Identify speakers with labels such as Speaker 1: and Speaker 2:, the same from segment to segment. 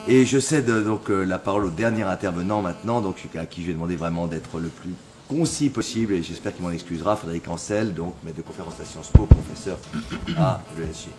Speaker 1: Et je cède donc la parole au dernier intervenant maintenant, donc à qui je vais demander vraiment d'être le plus concis possible, et j'espère qu'il m'en excusera, Frédéric Ancel, donc maître de conférence à Sciences Po, professeur à l'ESG.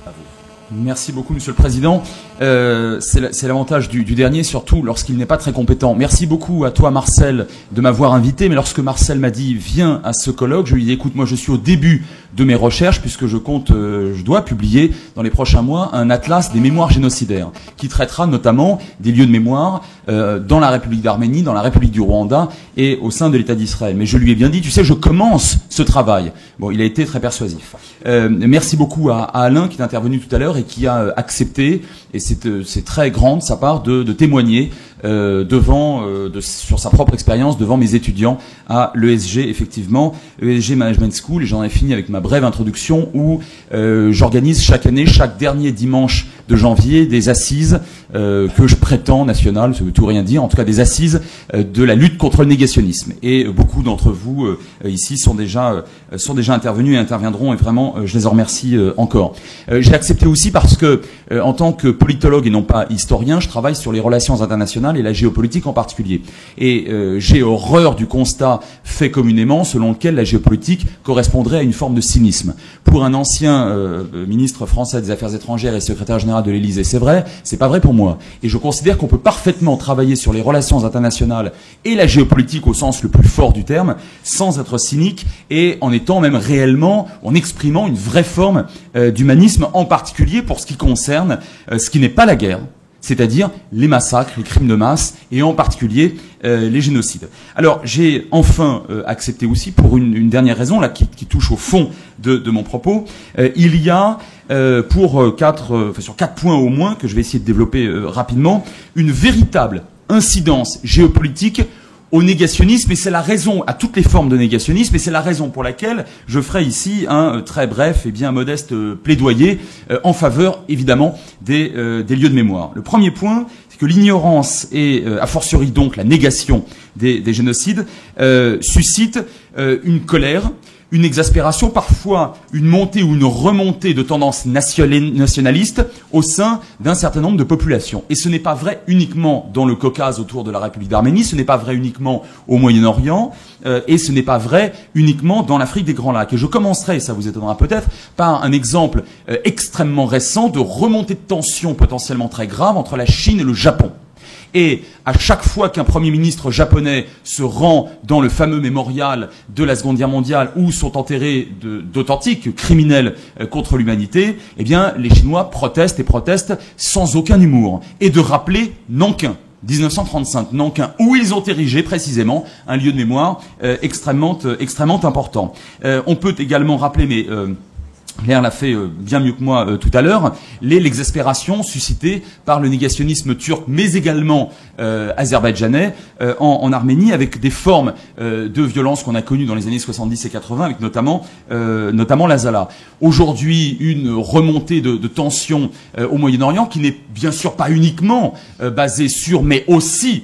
Speaker 1: À vous.
Speaker 2: Merci beaucoup, Monsieur le Président. C'est l'avantage du dernier, surtout lorsqu'il n'est pas très compétent. Merci beaucoup à toi, Marcel, de m'avoir invité. Mais lorsque Marcel m'a dit « Viens à ce colloque », je lui ai dit « Écoute, moi je suis au début de mes recherches puisque je dois publier dans les prochains mois un atlas des mémoires génocidaires qui traitera notamment des lieux de mémoire dans la République d'Arménie, dans la République du Rwanda et au sein de l'État d'Israël. » Mais je lui ai bien dit « Tu sais, je commence ce travail. » Bon, il a été très persuasif. Merci beaucoup à Alain qui est intervenu tout à l'heure et qui a accepté, et c'est très grand de sa part, de témoigner sur sa propre expérience devant mes étudiants à l'ESG, effectivement, ESG Management School, et j'en ai fini avec ma brève introduction où j'organise chaque année, chaque dernier dimanche de janvier, des assises que je prétends nationales, ça veut tout rien dire, en tout cas des assises de la lutte contre le négationnisme. Et beaucoup d'entre vous ici sont déjà intervenus et interviendront, et vraiment je les en remercie encore. J'ai accepté aussi parce que en tant que politologue et non pas historien, je travaille sur les relations internationales et la géopolitique en particulier. Et j'ai horreur du constat fait communément selon lequel la géopolitique correspondrait à une forme de cynisme. Pour un ancien ministre français des Affaires étrangères et secrétaire général de l'Élysée, c'est vrai, c'est pas vrai pour moi. Et je considère qu'on peut parfaitement travailler sur les relations internationales et la géopolitique au sens le plus fort du terme, sans être cynique et en étant même réellement, en exprimant une vraie forme d'humanisme, en particulier pour ce qui concerne ce qui n'est pas la guerre, c'est-à-dire les massacres, les crimes de masse, et en particulier les génocides. Alors, j'ai enfin accepté aussi, pour une dernière raison, là, qui touche au fond de mon propos, il y a, sur 4 points au moins, que je vais essayer de développer rapidement, une véritable incidence géopolitique au négationnisme, et c'est la raison, à toutes les formes de négationnisme, et c'est la raison pour laquelle je ferai ici un très bref et bien modeste plaidoyer en faveur, évidemment, des lieux de mémoire. Le premier point, c'est que l'ignorance et, a fortiori donc, la négation des génocides suscite une colère, une exaspération, parfois une montée ou une remontée de tendances nationalistes au sein d'un certain nombre de populations. Et ce n'est pas vrai uniquement dans le Caucase autour de la République d'Arménie, ce n'est pas vrai uniquement au Moyen-Orient, et ce n'est pas vrai uniquement dans l'Afrique des Grands Lacs. Et je commencerai, ça vous étonnera peut-être, par un exemple extrêmement récent de remontée de tensions potentiellement très grave entre la Chine et le Japon. Et à chaque fois qu'un Premier ministre japonais se rend dans le fameux mémorial de la Seconde Guerre mondiale où sont enterrés d'authentiques criminels contre l'humanité, eh bien, les Chinois protestent et protestent sans aucun humour. Et de rappeler Nankin, 1935, Nankin, où ils ont érigé précisément un lieu de mémoire extrêmement important. On peut également rappeler, mais Claire l'a fait bien mieux que moi tout à l'heure, l'exaspération suscitée par le négationnisme turc, mais également azerbaïdjanais en Arménie, avec des formes de violence qu'on a connues dans les années 70 et 80, avec notamment l'Azala. Aujourd'hui, une remontée de tensions au Moyen-Orient, qui n'est bien sûr pas uniquement basée sur, mais aussi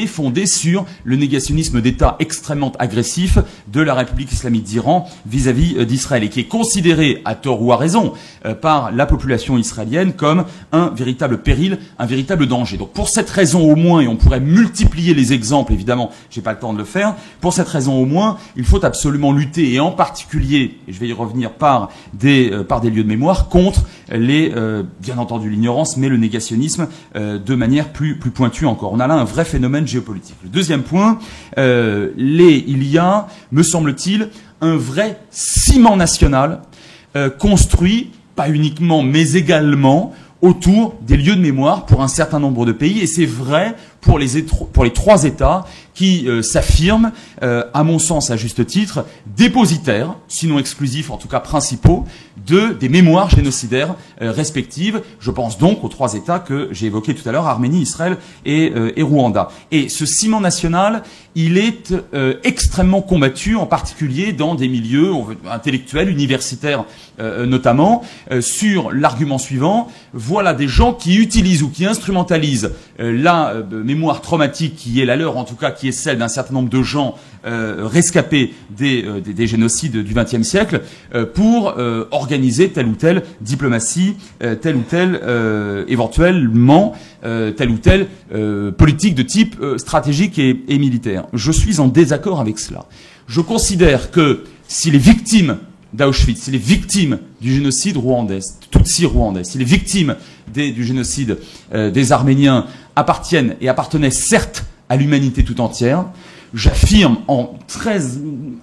Speaker 2: fondée sur le négationnisme d'État extrêmement agressif de la République islamique d'Iran vis-à-vis d'Israël, et qui est considéré, à tort ou à raison, par la population israélienne comme un véritable péril, un véritable danger. Donc pour cette raison au moins, et on pourrait multiplier les exemples, évidemment, j'ai pas le temps de le faire, pour cette raison au moins, il faut absolument lutter, et en particulier, et je vais y revenir, par des lieux de mémoire, contre bien entendu l'ignorance, mais le négationnisme de manière plus pointue encore. On a là un vrai phénomène géopolitique. Le deuxième point, il y a, me semble-t-il, un vrai ciment national construit, pas uniquement, mais également autour des lieux de mémoire pour un certain nombre de pays, et c'est vrai pour les 3 États qui s'affirment, à mon sens à juste titre, dépositaires, sinon exclusifs, en tout cas principaux, des mémoires génocidaires respectives. Je pense donc aux 3 États que j'ai évoqués tout à l'heure, Arménie, Israël et Rwanda. Et ce ciment national, il est extrêmement combattu, en particulier dans des milieux intellectuels, universitaires notamment, sur l'argument suivant: voilà des gens qui utilisent ou qui instrumentalisent la mémoire traumatique qui est la leur, en tout cas qui est celle d'un certain nombre de gens rescapés des génocides du XXe siècle, pour organiser telle ou telle diplomatie, telle ou telle éventuellement telle ou telle politique de type stratégique et militaire. Je suis en désaccord avec cela. Je considère que si les victimes d'Auschwitz, si les victimes du génocide rwandais, Tutsi rwandais, si les victimes du génocide des Arméniens appartenaient certes à l'humanité tout entière, j'affirme en très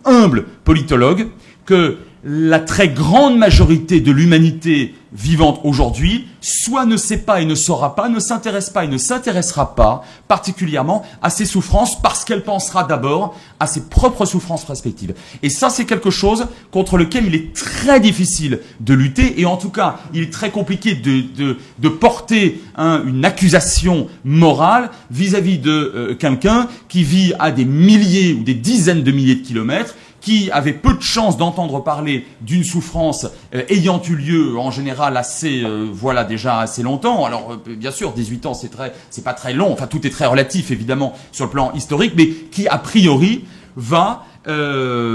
Speaker 2: humble politologue que la très grande majorité de l'humanité vivante aujourd'hui soit ne sait pas et ne saura pas, ne s'intéresse pas et ne s'intéressera pas particulièrement à ses souffrances parce qu'elle pensera d'abord à ses propres souffrances respectives. Et ça, c'est quelque chose contre lequel il est très difficile de lutter et en tout cas, il est très compliqué de porter une accusation morale vis-à-vis de quelqu'un qui vit à des milliers ou des dizaines de milliers de kilomètres, qui avait peu de chances d'entendre parler d'une souffrance ayant eu lieu en général déjà assez longtemps. Alors bien sûr, 18 ans, c'est pas très long. Enfin, tout est très relatif évidemment sur le plan historique, mais qui a priori va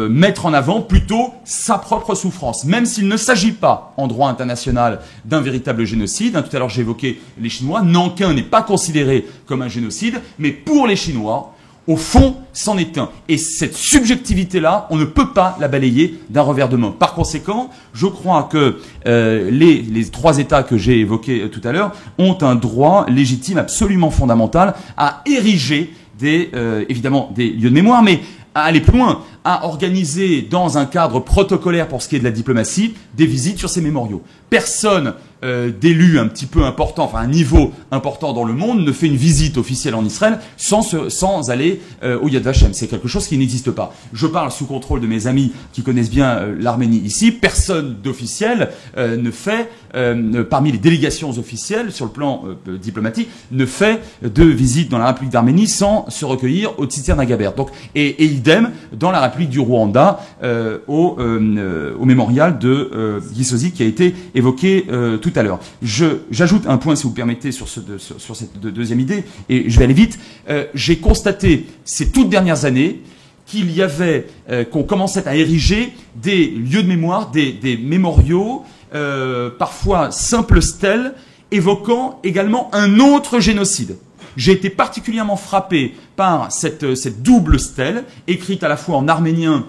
Speaker 2: mettre en avant plutôt sa propre souffrance, même s'il ne s'agit pas en droit international d'un véritable génocide. Tout à l'heure, j'ai évoqué les Chinois. Nankin n'est pas considéré comme un génocide, mais pour les Chinois, au fond, c'en est un. Et cette subjectivité-là, on ne peut pas la balayer d'un revers de main. Par conséquent, je crois que les trois États que j'ai évoqués tout à l'heure ont un droit légitime absolument fondamental à ériger évidemment des lieux de mémoire, mais à aller plus loin, à organiser dans un cadre protocolaire pour ce qui est de la diplomatie, des visites sur ces mémoriaux. Personne d'élu un petit peu important, enfin un niveau important dans le monde, ne fait une visite officielle en Israël sans aller au Yad Vashem. C'est quelque chose qui n'existe pas. Je parle sous contrôle de mes amis qui connaissent bien l'Arménie ici. Personne d'officiel ne fait, parmi les délégations officielles sur le plan diplomatique, ne fait de visite dans la République d'Arménie sans se recueillir au Tzitzer Nagabert. Donc, et idem dans la République du Rwanda au mémorial de Gisozi qui a été évoqué tout à l'heure. J'ajoute un point, si vous permettez, sur cette deuxième idée, et je vais aller vite. J'ai constaté ces toutes dernières années qu'il y avait, qu'on commençait à ériger des lieux de mémoire, des mémoriaux, parfois simples stèles, évoquant également un autre génocide. J'ai été particulièrement frappé par cette double stèle, écrite à la fois en arménien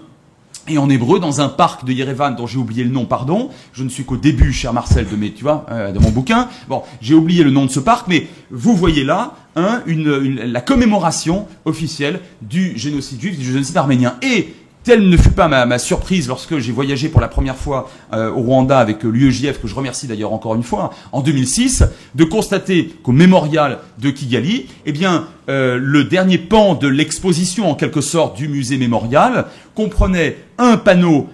Speaker 2: et en hébreu, dans un parc de Yerevan dont j'ai oublié le nom, pardon. Je ne suis qu'au début, cher Marcel, de mon bouquin. Bon, j'ai oublié le nom de ce parc, mais vous voyez là la commémoration officielle du génocide juif, du génocide arménien. Et telle ne fut pas ma surprise lorsque j'ai voyagé pour la première fois au Rwanda avec l'UEJF, que je remercie d'ailleurs encore une fois, en 2006, de constater qu'au mémorial de Kigali, eh bien, le dernier pan de l'exposition, en quelque sorte, du musée mémorial, comprenait un panneau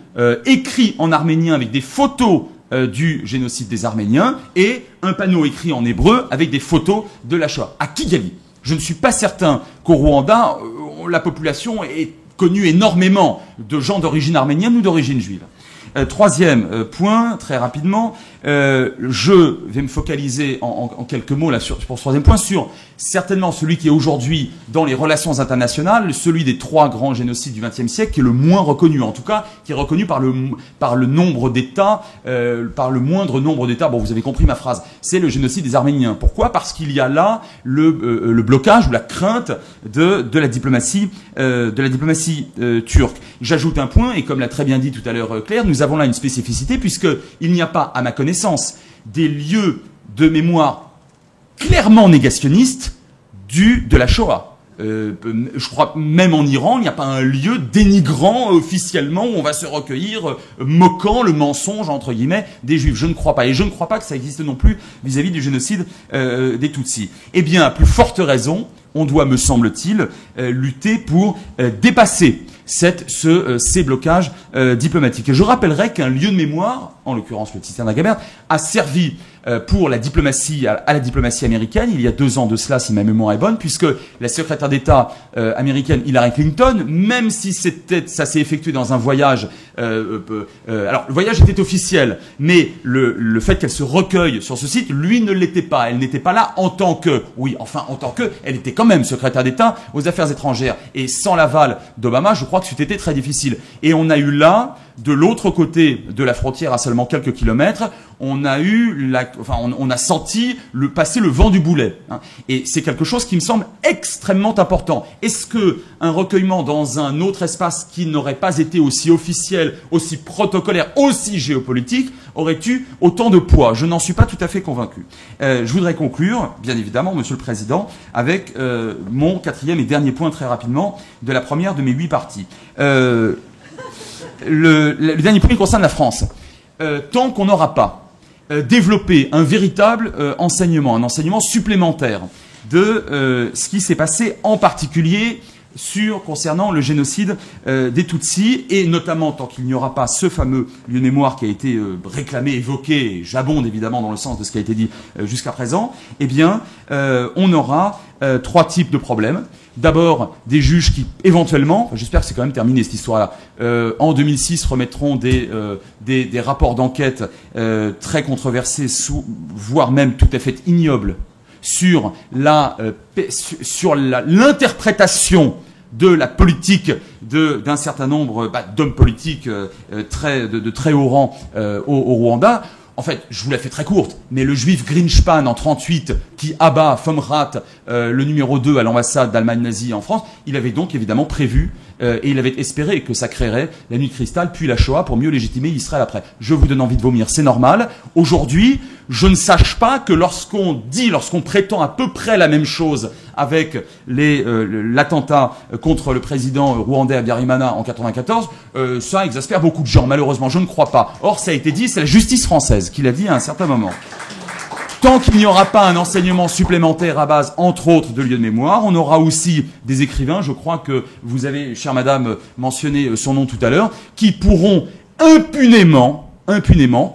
Speaker 2: écrit en arménien avec des photos du génocide des Arméniens et un panneau écrit en hébreu avec des photos de la Shoah. À Kigali. Je ne suis pas certain qu'au Rwanda, la population est connu énormément de gens d'origine arménienne ou d'origine juive. Troisième point, très rapidement, je vais me focaliser en quelques mots là pour ce troisième point sur certainement celui qui est aujourd'hui dans les relations internationales, celui des trois grands génocides du XXe siècle, qui est le moins reconnu, en tout cas, qui est reconnu par le nombre d'États, par le moindre nombre d'États. Bon, vous avez compris ma phrase. C'est le génocide des Arméniens. Pourquoi ? Parce qu'il y a là le blocage ou la crainte de la diplomatie turque. J'ajoute un point, et comme l'a très bien dit tout à l'heure Claire, nous avons là une spécificité, puisqu'il n'y a pas, à ma connaissance, des lieux de mémoire clairement négationnistes de la Shoah. Je crois même en Iran, il n'y a pas un lieu dénigrant officiellement où on va se recueillir, moquant le mensonge, entre guillemets, des Juifs. Je ne crois pas. Et je ne crois pas que ça existe non plus vis-à-vis du génocide des Tutsis. Eh bien, à plus forte raison, on doit, me semble-t-il, lutter pour dépasser ces blocages diplomatiques. Et je rappellerai qu'un lieu de mémoire, en l'occurrence le Tzitzer Nagabert, a servi pour la diplomatie, à la diplomatie américaine, il y a 2 ans de cela, si ma mémoire est bonne, puisque la secrétaire d'État américaine Hillary Clinton, même si ça s'est effectué dans un voyage, alors le voyage était officiel, mais le fait qu'elle se recueille sur ce site, lui ne l'était pas. Elle n'était pas là en tant que, elle était quand même secrétaire d'État aux Affaires étrangères. Et sans l'aval d'Obama, je crois que c'était très difficile. Et on a eu là, de l'autre côté de la frontière, à seulement quelques kilomètres, on a senti passer le vent du boulet. Hein. Et c'est quelque chose qui me semble extrêmement important. Est-ce que un recueillement dans un autre espace qui n'aurait pas été aussi officiel, aussi protocolaire, aussi géopolitique, aurait eu autant de poids? Je n'en suis pas tout à fait convaincu. Je voudrais conclure, bien évidemment, Monsieur le Président, avec mon 4e et dernier point très rapidement de la première de mes 8 parties. Le dernier point concerne la France. Tant qu'on n'aura pas développé un véritable enseignement, un enseignement supplémentaire de ce qui s'est passé en particulier concernant le génocide des Tutsis, et notamment tant qu'il n'y aura pas ce fameux lieu de mémoire qui a été réclamé, évoqué, et j'abonde évidemment dans le sens de ce qui a été dit jusqu'à présent, eh bien, on aura 3 types de problèmes. D'abord, des juges qui, éventuellement, j'espère que c'est quand même terminé cette histoire-là, en 2006 remettront des rapports d'enquête très controversés, voire même tout à fait ignobles, sur l'interprétation de la politique d'un certain nombre d'hommes politiques de très haut rang au Rwanda. En fait, je vous la fais très courte, mais le juif Greenspan en 1938, qui abat Fomrat, le numéro 2 à l'ambassade d'Allemagne nazie en France, il avait donc évidemment prévu et il avait espéré que ça créerait la nuit de cristal, puis la Shoah, pour mieux légitimer Israël après. Je vous donne envie de vomir, c'est normal. Aujourd'hui, je ne sache pas que lorsqu'on prétend à peu près la même chose avec l'attentat contre le président rwandais Habyarimana en 1994, ça exaspère beaucoup de gens, malheureusement, je ne crois pas. Or, ça a été dit, c'est la justice française qui l'a dit à un certain moment. Tant qu'il n'y aura pas un enseignement supplémentaire à base, entre autres, de lieux de mémoire, on aura aussi des écrivains, je crois que vous avez, chère madame, mentionné son nom tout à l'heure, qui pourront impunément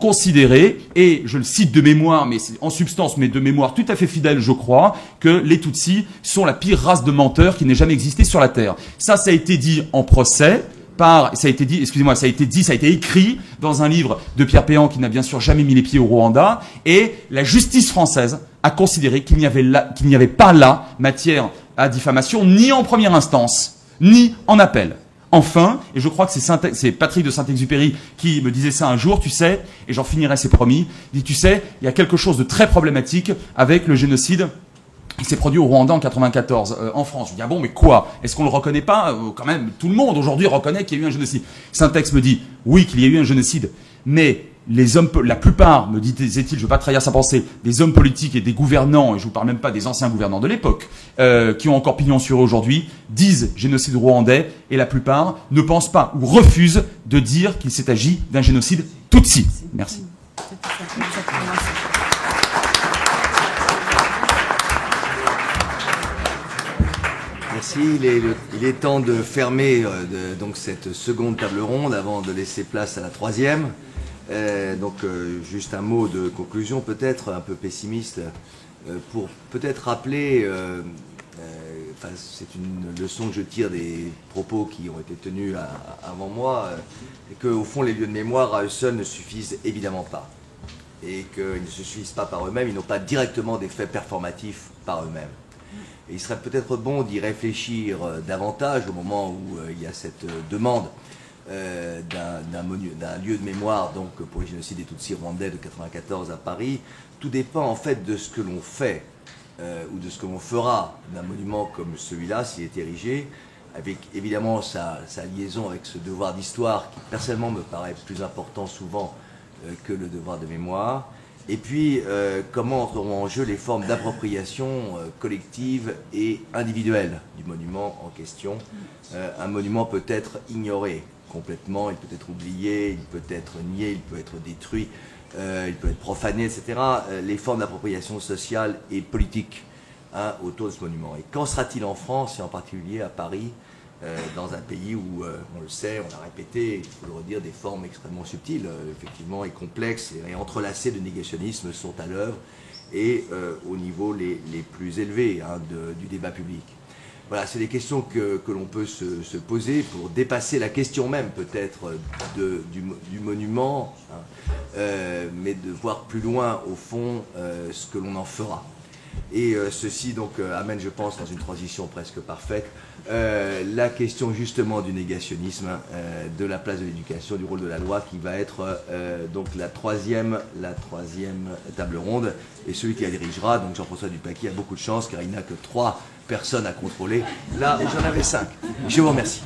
Speaker 2: considérer, et je le cite de mémoire, mais en substance, mais de mémoire tout à fait fidèle, je crois, que les Tutsis sont la pire race de menteurs qui n'ait jamais existé sur la Terre. Ça a été dit en procès, ça a été écrit dans un livre de Pierre Péan qui n'a bien sûr jamais mis les pieds au Rwanda, et la justice française a considéré qu'il n'y avait pas là matière à diffamation, ni en première instance, ni en appel. Enfin, et je crois que c'est Patrick de Saint-Exupéry qui me disait ça un jour, tu sais, et j'en finirai, c'est promis, il dit, tu sais, il y a quelque chose de très problématique avec le génocide qui s'est produit au Rwanda en 1994, en France. Je dis, ah bon, mais quoi? Est-ce qu'on le reconnaît pas? Quand même, tout le monde aujourd'hui reconnaît qu'il y a eu un génocide. Saint-Ex me dit, oui, qu'il y a eu un génocide, mais la plupart, me disait-il, je ne veux pas trahir sa pensée, des hommes politiques et des gouvernants, et je ne vous parle même pas des anciens gouvernants de l'époque, qui ont encore pignon sur eux aujourd'hui, disent génocide rwandais, et la plupart ne pensent pas ou refusent de dire qu'il s'est agi d'un génocide Tutsi. Merci.
Speaker 1: Merci. Il est temps de fermer donc cette seconde table ronde avant de laisser place à la troisième. Juste un mot de conclusion, peut-être un peu pessimiste, pour peut-être rappeler, c'est une leçon que je tire des propos qui ont été tenus avant moi, et qu'au fond les lieux de mémoire à eux seuls ne suffisent évidemment pas. Et qu'ils ne se suffisent pas par eux-mêmes, ils n'ont pas directement d'effets performatifs par eux-mêmes. Et il serait peut-être bon d'y réfléchir davantage au moment où il y a cette demande d'un lieu de mémoire donc pour le génocide des Tutsis rwandais de 1994 à Paris. Tout dépend en fait de ce que l'on fait ou de ce que l'on fera d'un monument comme celui-là s'il est érigé, avec évidemment sa liaison avec ce devoir d'histoire qui personnellement me paraît plus important souvent que le devoir de mémoire. Et puis, comment entreront en jeu les formes d'appropriation collective et individuelle du monument en question. Un monument peut être ignoré complètement, il peut être oublié, il peut être nié, il peut être détruit, il peut être profané, etc. Les formes d'appropriation sociale et politique autour de ce monument. Et qu'en sera-t-il en France, et en particulier à Paris, dans un pays où, on le sait, on l'a répété, il faut le redire, des formes extrêmement subtiles, effectivement, et complexes et entrelacées de négationnisme sont à l'œuvre et au niveau les plus élevés du débat public. Voilà, c'est des questions que l'on peut se poser pour dépasser la question même peut-être du monument, mais de voir plus loin au fond ce que l'on en fera. Et ceci donc amène, je pense, dans une transition presque parfaite, la question justement du négationnisme, de la place de l'éducation, du rôle de la loi, qui va être donc la troisième table ronde. Et celui qui la dirigera, donc Jean-François Dupaquy, a beaucoup de chance car il n'a que 3 personnes à contrôler. Là, j'en avais 5. Je vous remercie.